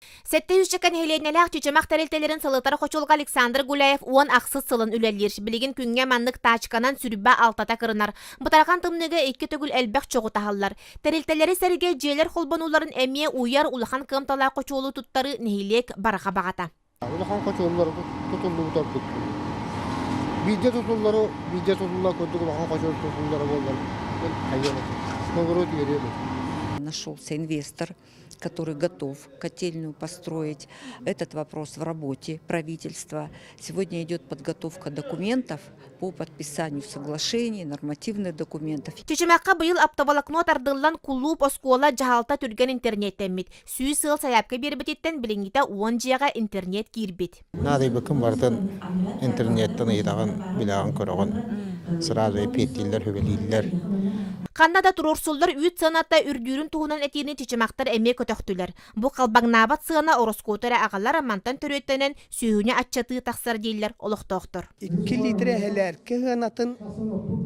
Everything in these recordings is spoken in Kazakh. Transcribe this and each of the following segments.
700 жакан хеленелях чечемак терелтелерин сылытары хочулга Александр Гуляев 10 аксыз сылын үлелер. Билигин күнгө маннык тачканан сүрүбө алтата кырынар. Бутаракан тымныгы 2 төгүл элбек чогу тахаллар. Терелтелери серге желер холбонууларын эмие уяр улахан кымтала кочулу туттары нехилек барака багата. Улахан кочулулар тутулуу тордук. Видео тутулла көрдүк улахан кочулулар болду. Хайяна. Ногород еребе. Нашелся инвестор, который готов котельную построить. Этот вопрос в работе правительства. Сегодня идет подготовка документов по подписанию соглашений, нормативных документов. Чечемакка быйыл аптабалакнот ардыллан куллуп оскола жаhalta түрген интернеттенмит. Сүй сыл саяпка бербететтен билингите 10 жига интернет кирбит. Надый бакым бартан интернеттен ыйдаган билаган көрөгөн. Сразу петтилер, хөбелилер. Канада турурсулдар үт санатта үрдүүрүн туһунан этини чечемактар эме көтөктүлөр. Бу калбаңнабат сыана ороскоотара агалар амантан төрөттенен сүйүнө атчаты таксар дейлер олохтоктор. 2 литре хелер кыгынатын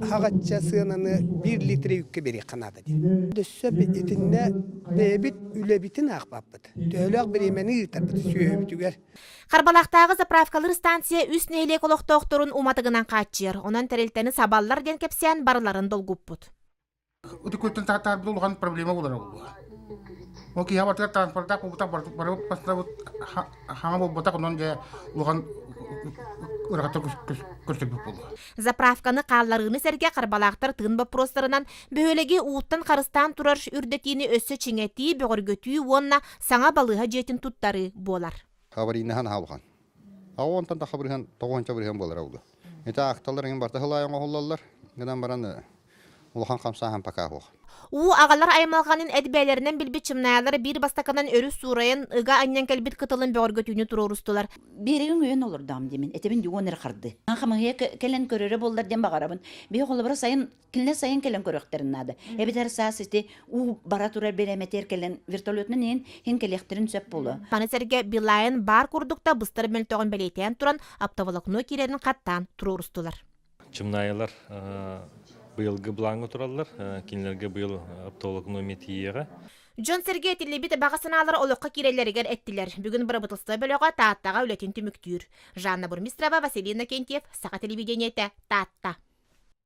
хагатча сыананы 1 литре үкке бери Канада ди. Дөссө битинне бебит үлебитин акпаппыт. Төлөк биремени ытарбыт сүйөбүтүгөр. Карбалактагы заправкалар станция үс нейлек олохтокторун уматыгынан качыр. Онан терелтени сабаллар ден кепсен барларын долгуппут. Утыкөттөн таатар болгон проблема болар болду. Оки хабартар транспортта кубута барып пастабыт хама болбота конон же болгон урагатар көрсөтүп болду. Заправканы калларыны серге карбалактар тыын вопростарынан бөөлеги uuттан карыстан турар үрдетини өссө чиңети бөгөргөтүү вонна саңа балыга жетин туттары болар. Хабаринахан халган. Авонтан да хабархан тогонча бирген болар болду. Эта акталарын барта хылайга холлалар. Гынан баран улахан камсахан пакахо. У агалар аймалганын эдбелеринен билбит чымнаялары бир бастаканан өрүс сурайын ыга аннен келбит кытылын бөгөргөтүүнү турурустулар. Берегин өйөн olur дам демен. Этебин дюгонер карды. Хамыгы келен көрөрө болдар дем багарабын. Би голбара сайын кинле сайын келен көрөктерин нады. Эбитер сасыты у бара турар береметер келен вертолетнен хин келектерин сөп болду. Манысерге Билайн бар курдукта быстыр мөлтөгөн белетен туран аптабалакны кирерин каттан турурустулар. Чымнаялар быйылгы блаңы тураллар, кинлерге быйыл аптолокны метиеге. Джон Сергей тилибит багасыналар олокка кирелеригер эттилер. Бүгүн бара бытылсты бөлөгө тааттага үлетин түмүктүр. Жанна Бурмистрова, Василина Кентьев, Сака телевидениете, Таатта.